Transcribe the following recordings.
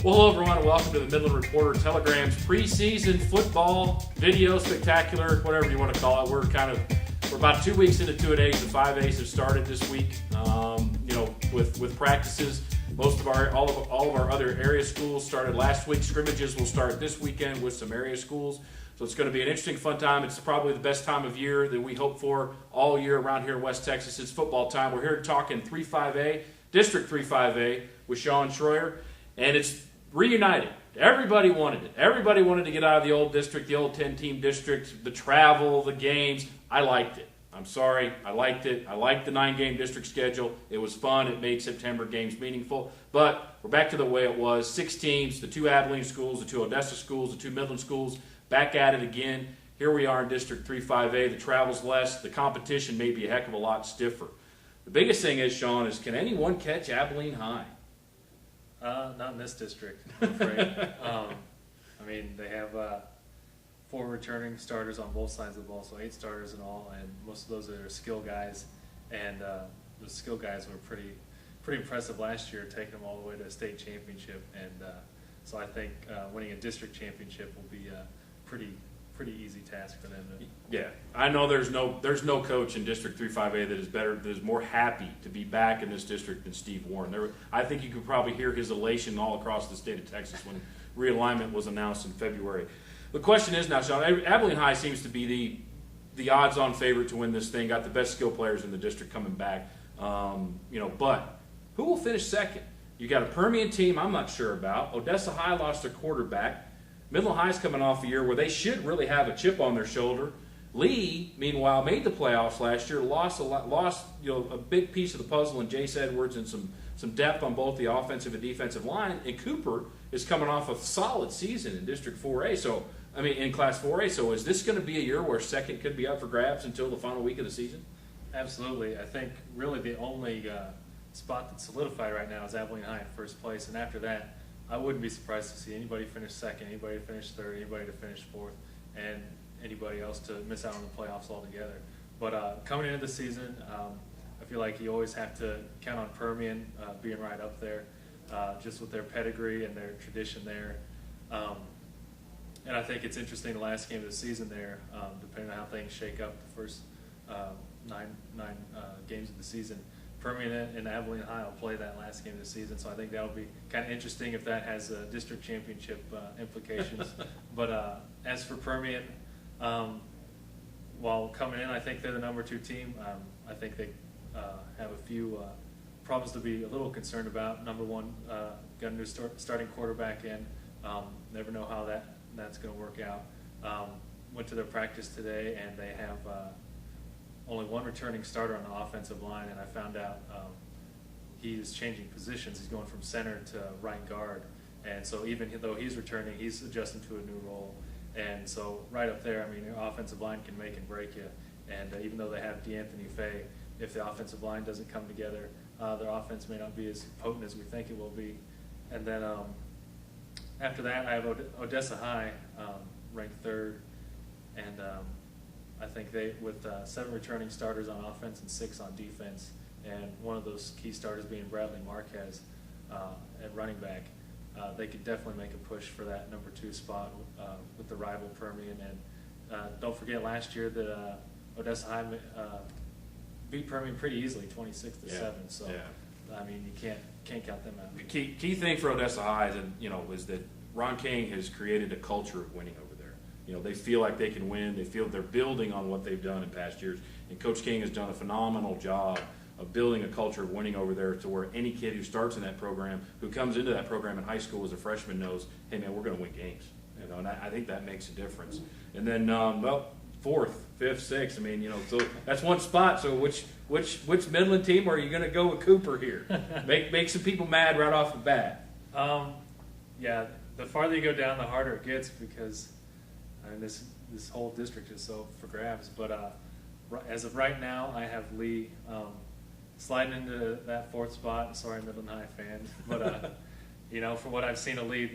Well, hello everyone, and welcome to the Midland Reporter Telegram's preseason football video spectacular, whatever you want to call it. We're about 2 weeks into 2-A. The 5As have started this week. With practices. All of our other area schools started last week. Scrimmages will start this weekend with some area schools. So it's going to be an interesting, fun time. It's probably the best time of year that we hope for all year around here in West Texas. It's football time. We're here talking 3-5A, District 3-5A with Sean Schroyer, and it's reunited. Everybody wanted it. Everybody wanted to get out of the old district, the old 10-team district, the travel, the games. I liked it. I'm sorry. I liked it. I liked the 9-game district schedule. It was fun. It made September games meaningful. But we're back to the way it was. 6 teams, the 2 Abilene schools, the 2 Odessa schools, the 2 Midland schools, back at it again. Here we are in District 3-5A. The travel's less. The competition may be a heck of a lot stiffer. The biggest thing is, Sean, is can anyone catch Abilene High? Not in this district, I'm afraid. They have 4 returning starters on both sides of the ball, so 8 starters in all, and most of those are skill guys. And the skill guys were pretty impressive last year, taking them all the way to a state championship. And so I think winning a district championship will be a pretty easy task for them to. Yeah, I know there's no coach in District 3-5A that is more happy to be back in this district than Steve Warren. I think you could probably hear his elation all across the state of Texas when realignment was announced in February. The question is now, Sean, Abilene High seems to be the odds-on favorite to win this thing. Got the best skill players in the district coming back. But who will finish second? You got a Permian team I'm not sure about. Odessa High lost their quarterback. Midland High's coming off a year where they should really have a chip on their shoulder. Lee, meanwhile, made the playoffs last year, lost a big piece of the puzzle in Jace Edwards and some depth on both the offensive and defensive line. And Cooper is coming off a solid season in District 4A. In Class 4A. So is this going to be a year where second could be up for grabs until the final week of the season? Absolutely. I think really the only spot that's solidified right now is Abilene High in first place, and after that, I wouldn't be surprised to see anybody finish second, anybody to finish third, anybody to finish fourth, and anybody else to miss out on the playoffs altogether. But coming into the season, I feel like you always have to count on Permian being right up there, just with their pedigree and their tradition there. And I think it's interesting the last game of the season there, depending on how things shake up the first nine games of the season. Permian and Abilene High will play that last game of the season, so I think that'll be kind of interesting if that has district championship implications. But as for Permian, while coming in, I think they're the number 2 team. I think they have a few problems to be a little concerned about. Number 1, got a new starting quarterback in. Never know how that's going to work out. Went to their practice today, and they have only 1 returning starter on the offensive line, and I found out he's changing positions. He's going from center to right guard, and so even though he's returning, he's adjusting to a new role. And so right up there, your offensive line can make and break you. And even though they have DeAnthony Fay, if the offensive line doesn't come together, their offense may not be as potent as we think it will be. And then after that, I have Odessa High ranked 3rd, and I think they, with 7 returning starters on offense and 6 on defense, and one of those key starters being Bradley Marquez at running back, they could definitely make a push for that number 2 spot with the rival Permian. And don't forget last year that Odessa High beat Permian pretty easily, 26-7. So you can't count them out. The key thing for Odessa High is that Ron King has created a culture of winning over there. They feel like they can win. They feel they're building on what they've done in past years. And Coach King has done a phenomenal job of building a culture of winning over there to where any kid who starts in that program, who comes into that program in high school as a freshman knows, hey, man, we're going to win games. And I think that makes a difference. And then, 4th, 5th, 6th, so that's 1 spot. So which Midland team are you going to go with Cooper here? Make some people mad right off the bat. The farther you go down, the harder it gets because this whole district is so for grabs. But as of right now, I have Lee sliding into that 4th spot. Sorry, Midland High fan, but from what I've seen of Lee,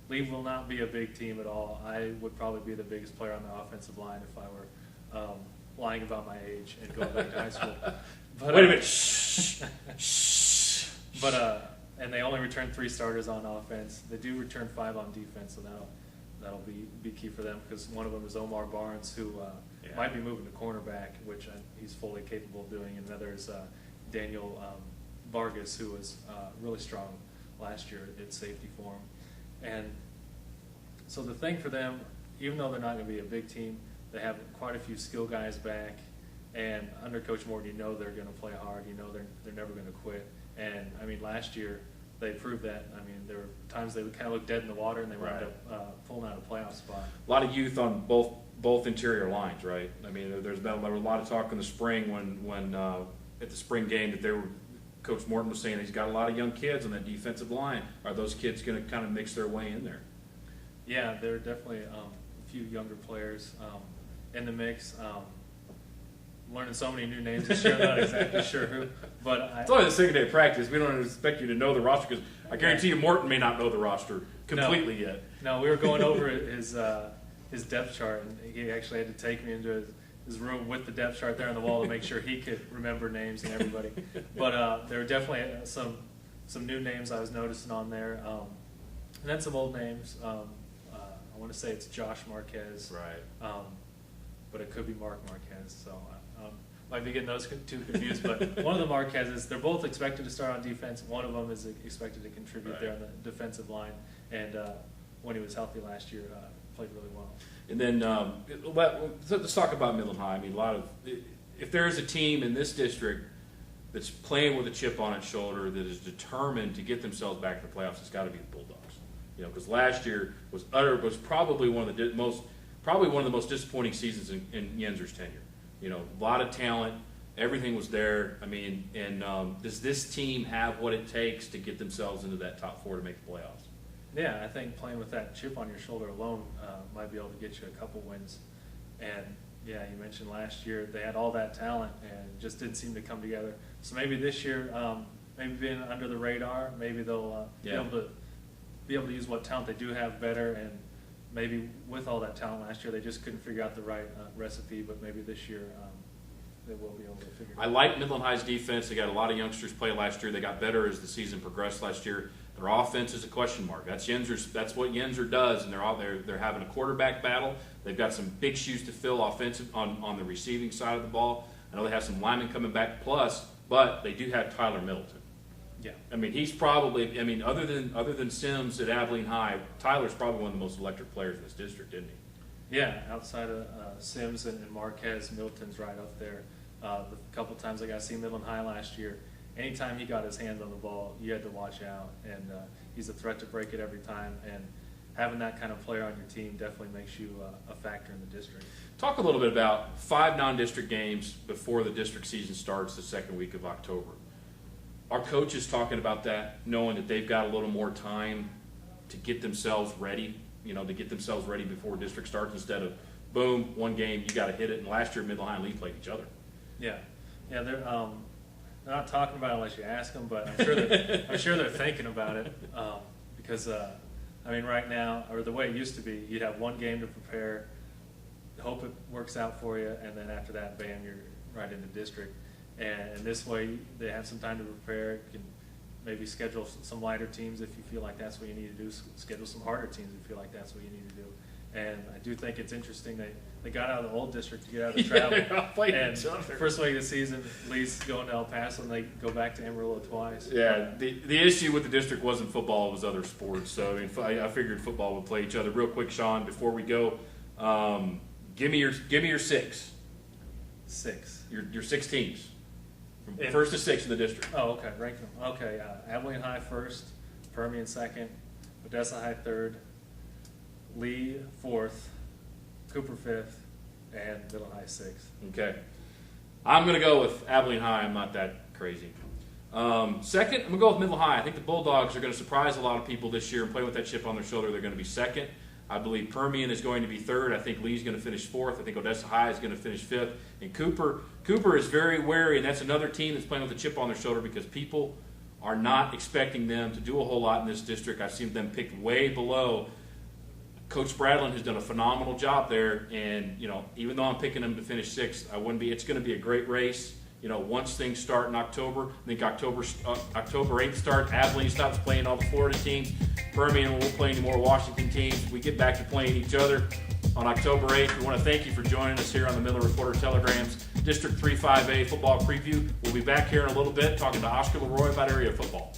Lee will not be a big team at all. I would probably be the biggest player on the offensive line if I were lying about my age and going back to high school. But, wait a minute. Shh. But and they only return 3 starters on offense. They do return 5 on defense, so that'll be key for them, because one of them is Omar Barnes, who might be moving to cornerback, which he's fully capable of doing. And another is Daniel Vargas, who was really strong last year at safety for him. And so the thing for them, even though they're not going to be a big team, they have quite a few skill guys back. And under Coach Morton, you know they're going to play hard. You know they're never going to quit. And, I mean, last year they proved that. I mean, there were times they would kind of look dead in the water, and they wound up pulling out a playoff spot. A lot of youth on both interior lines, right? I mean, there was a lot of talk in the spring when at the spring game that Coach Morton was saying he's got a lot of young kids on that defensive line. Are those kids going to kind of mix their way in there? Yeah, there are definitely a few younger players in the mix. Learning so many new names this year, I'm not exactly sure who. But it's only the second day of practice. We don't expect you to know the roster, because I guarantee you Morton may not know the roster completely yet. No, we were going over his depth chart, and he actually had to take me into his room with the depth chart there on the wall to make sure he could remember names and everybody. But there were definitely some new names I was noticing on there, and then some old names. I want to say it's Josh Marquez, right? But it could be Mark Marquez. So might be getting those two confused. But one of the Marquezes, they're both expected to start on defense. One of them is expected to contribute there on the defensive line, and when he was healthy last year, played really well. And then let's talk about Midland High. I mean, if there is a team in this district that's playing with a chip on its shoulder, that is determined to get themselves back to the playoffs, it's got to be the Bulldogs. You know, because last year was probably one of the most disappointing seasons in Yenzer's tenure. You know, a lot of talent, everything was there. I mean, and does this team have what it takes to get themselves into that top 4 to make the playoffs? Yeah, I think playing with that chip on your shoulder alone might be able to get you a couple wins. And yeah, you mentioned last year they had all that talent and just didn't seem to come together. So maybe this year, maybe being under the radar, maybe they'll be able to use what talent they do have better. And maybe with all that talent last year, they just couldn't figure out the right recipe. But maybe this year they will be able to figure it out. I like Midland High's defense. They got a lot of youngsters play last year. They got better as the season progressed last year. Their offense is a question mark. That's what Yenzer does, and they're having a quarterback battle. They've got some big shoes to fill offensive on the receiving side of the ball. I know they have some linemen coming back but they do have Tyler Middleton. Yeah. I mean, he's probably, other than Sims at Abilene High, Tyler's probably one of the most electric players in this district, isn't he? Yeah, outside of Sims and Marquez, Middleton's right up there. The couple times I got to see Midland High last year, anytime he got his hands on the ball, you had to watch out. And he's a threat to break it every time. And having that kind of player on your team definitely makes you a factor in the district. Talk a little bit about 5 non-district games before the district season starts the second week of October. Our coaches talking about that, knowing that they've got a little more time to get themselves ready, to get themselves ready before district starts, instead of, boom, one game, you got to hit it. And last year, Midland High and Lee played each other. Yeah, they're not talking about it unless you ask them, but I'm sure they're thinking about it, because right now, or the way it used to be, you'd have one game to prepare, hope it works out for you, and then after that, bam, you're right into district. And this way, they have some time to prepare. You can maybe schedule some lighter teams if you feel like that's what you need to do. Schedule some harder teams if you feel like that's what you need to do. And I do think it's interesting they got out of the old district to get out of the travel. And first week of the season, Lee's going to El Paso, and they go back to Amarillo twice. Yeah, the issue with the district wasn't football; it was other sports. So I figured football would play each other. Real quick, Sean, before we go, give me your 6. 6. Your 6 teams. From 1st to 6th in the district. Oh, okay. Rank them. Okay. Abilene High 1st, Permian 2nd, Odessa High 3rd, Lee 4th, Cooper 5th, and Midland High 6th. Okay. I'm going to go with Abilene High. I'm not that crazy. Second, I'm going to go with Midland High. I think the Bulldogs are going to surprise a lot of people this year and play with that chip on their shoulder. They're going to be 2nd. I believe Permian is going to be 3rd. I think Lee's going to finish 4th. I think Odessa High is going to finish 5th. And Cooper is very wary, and that's another team that's playing with a chip on their shoulder because people are not expecting them to do a whole lot in this district. I've seen them picked way below. Coach Bradlin has done a phenomenal job there, and even though I'm picking them to finish 6th, it's going to be a great race. once things start in October. I think October 8th starts. Abilene stops playing all the Florida teams. Permian won't play any more Washington teams. We get back to playing each other on October 8th. We want to thank you for joining us here on the Midland Reporter Telegram's District 3-5A football preview. We'll be back here in a little bit talking to Oscar Leroy about area football.